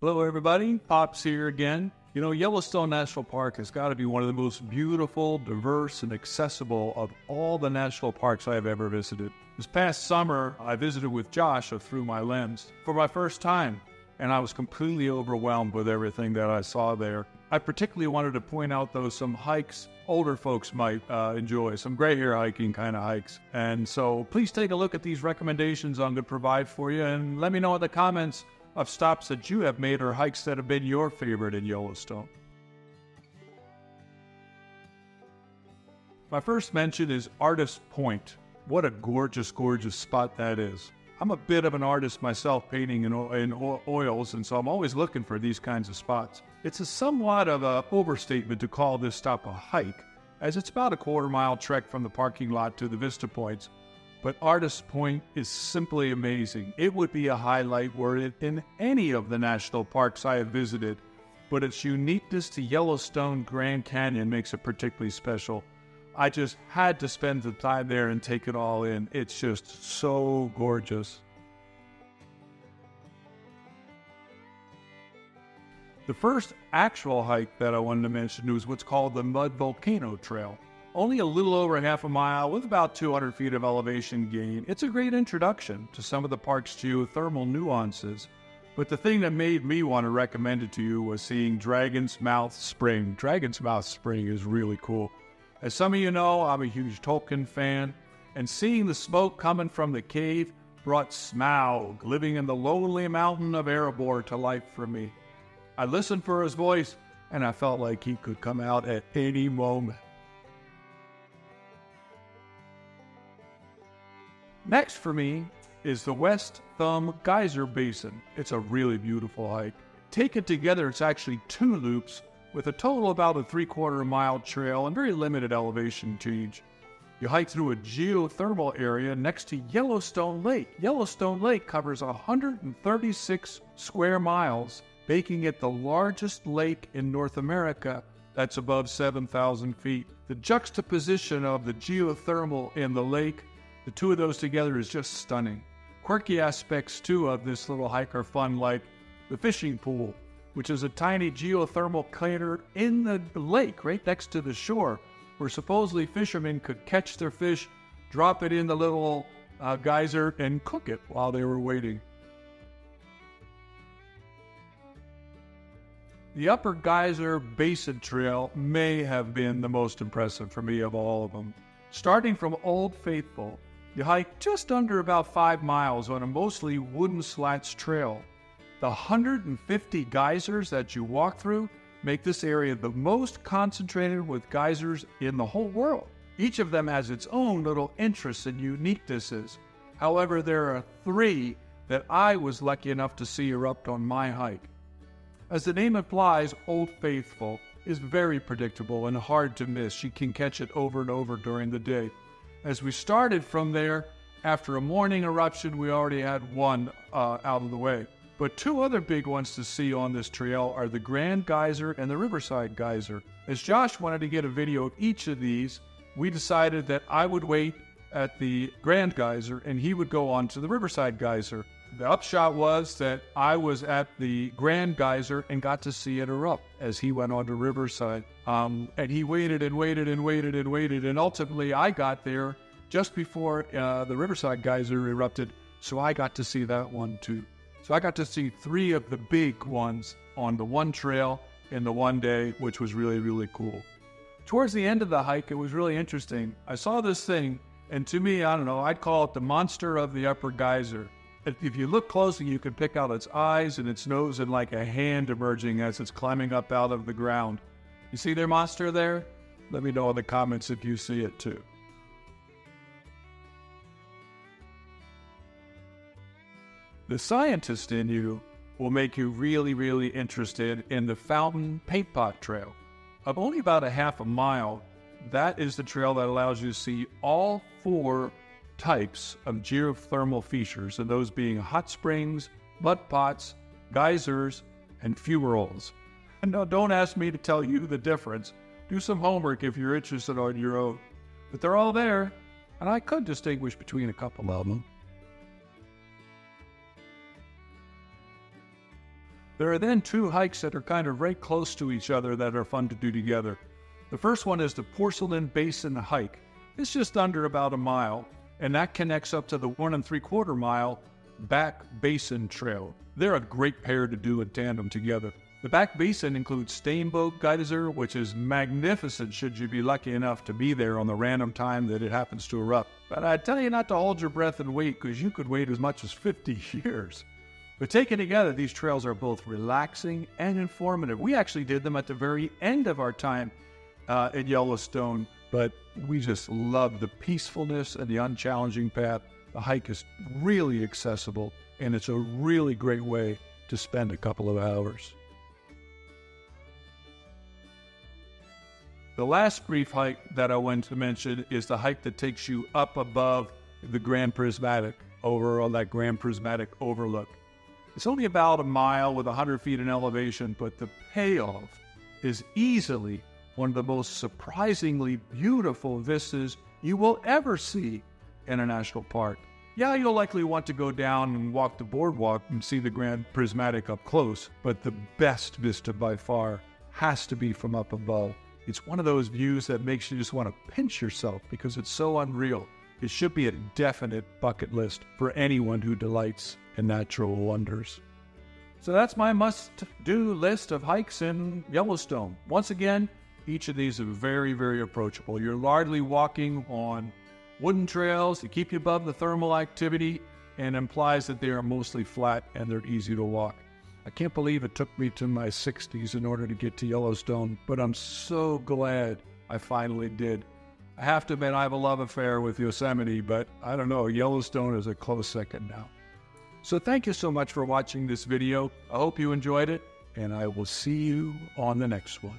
Hello everybody, Pops here again. You know, Yellowstone National Park has got to be one of the most beautiful, diverse, and accessible of all the national parks I have ever visited. This past summer, I visited with Josh of ThroughMyLens for my first time, and I was completely overwhelmed with everything that I saw there. I particularly wanted to point out, though, some hikes older folks might enjoy, some gray hair hiking kind of hikes. And so please take a look at these recommendations I'm going to provide for you, and let me know in the comments of stops that you have made or hikes that have been your favorite in Yellowstone. My first mention is Artist Point. What a gorgeous, gorgeous spot that is. I'm a bit of an artist myself, painting in oils, and so I'm always looking for these kinds of spots. It's a somewhat of an overstatement to call this stop a hike, as it's about a quarter-mile trek from the parking lot to the vista points. But Artist Point is simply amazing. It would be a highlight were it in any of the national parks I have visited, but its uniqueness to Yellowstone Grand Canyon makes it particularly special. I just had to spend the time there and take it all in. It's just so gorgeous. The first actual hike that I wanted to mention was what's called the Mud Volcano Trail. Only a little over half a mile with about 200 feet of elevation gain. It's a great introduction to some of the park's geothermal nuances. But the thing that made me want to recommend it to you was seeing Dragon's Mouth Spring. Dragon's Mouth Spring is really cool. As some of you know, I'm a huge Tolkien fan, and seeing the smoke coming from the cave brought Smaug, living in the lonely mountain of Erebor, to life for me. I listened for his voice, and I felt like he could come out at any moment. Next for me is the West Thumb Geyser Basin. It's a really beautiful hike. Taken together, it's actually 2 loops with a total about a 3/4 mile trail and very limited elevation change. You hike through a geothermal area next to Yellowstone Lake. Yellowstone Lake covers 136 square miles, making it the largest lake in North America that's above 7,000 feet. The juxtaposition of the geothermal and the lake, the two of those together, is just stunning. Quirky aspects, too, of this little hike are fun, like the fishing pool, which is a tiny geothermal crater in the lake right next to the shore, where supposedly fishermen could catch their fish, drop it in the little geyser, and cook it while they were waiting. The Upper Geyser Basin Trail may have been the most impressive for me of all of them. Starting from Old Faithful, you hike just under about 5 miles on a mostly wooden slats trail. The 150 geysers that you walk through make this area the most concentrated with geysers in the whole world. Each of them has its own little interests and uniquenesses. However, there are 3 that I was lucky enough to see erupt on my hike. As the name implies, Old Faithful is very predictable and hard to miss. You can catch it over and over during the day. As we started from there, after a morning eruption, we already had one out of the way. But 2 other big ones to see on this trail are the Grand Geyser and the Riverside Geyser. As Josh wanted to get a video of each of these, we decided that I would wait at the Grand Geyser and he would go on to the Riverside Geyser. The upshot was that I was at the Grand Geyser and got to see it erupt as he went on to Riverside. And he waited and waited and waited and waited, and ultimately I got there just before the Riverside Geyser erupted, so I got to see that one too. So I got to see 3 of the big ones on the one trail in the one day, which was really, really cool. Towards the end of the hike, it was really interesting. I saw this thing, and to me, I don't know, I'd call it the monster of the Upper Geyser. If you look closely, you can pick out its eyes and its nose and like a hand emerging as it's climbing up out of the ground. You see their monster there? Let me know in the comments if you see it too. The scientist in you will make you really, really interested in the Falon Pot Trail. Of only about a half a mile, that is the trail that allows you to see all 4 types of geothermal features, and those being hot springs, mud pots, geysers, and fumaroles. And now don't ask me to tell you the difference. Do some homework if you're interested on your own. But they're all there, and I could distinguish between a couple of them. There are then two hikes that are kind of right close to each other that are fun to do together. The first one is the Porcelain Basin hike. It's just under about a mile, and that connects up to the 1 3/4 mile Back Basin Trail. They're a great pair to do in tandem together. The Back Basin includes Steamboat Geyser, which is magnificent should you be lucky enough to be there on the random time that it happens to erupt. But I tell you not to hold your breath and wait, because you could wait as much as 50 years. But taken together, these trails are both relaxing and informative. We actually did them at the very end of our time at Yellowstone, but we just love the peacefulness and the unchallenging path. The hike is really accessible, and it's a really great way to spend a couple of hours. The last brief hike that I want to mention is the hike that takes you up above the Grand Prismatic, over on that Grand Prismatic Overlook. It's only about a mile with 100 feet in elevation, but the payoff is easily one of the most surprisingly beautiful vistas you will ever see in a national park. Yeah, you'll likely want to go down and walk the boardwalk and see the Grand Prismatic up close, but the best vista by far has to be from up above. It's one of those views that makes you just want to pinch yourself because it's so unreal. It should be a definite bucket list for anyone who delights in natural wonders. So that's my must-do list of hikes in Yellowstone. Once again, each of these are very, very approachable. You're largely walking on wooden trails to keep you above the thermal activity, and implies that they are mostly flat and they're easy to walk. I can't believe it took me to my 60s in order to get to Yellowstone, but I'm so glad I finally did. I have to admit I have a love affair with Yosemite, but I don't know, Yellowstone is a close second now. So thank you so much for watching this video. I hope you enjoyed it, and I will see you on the next one.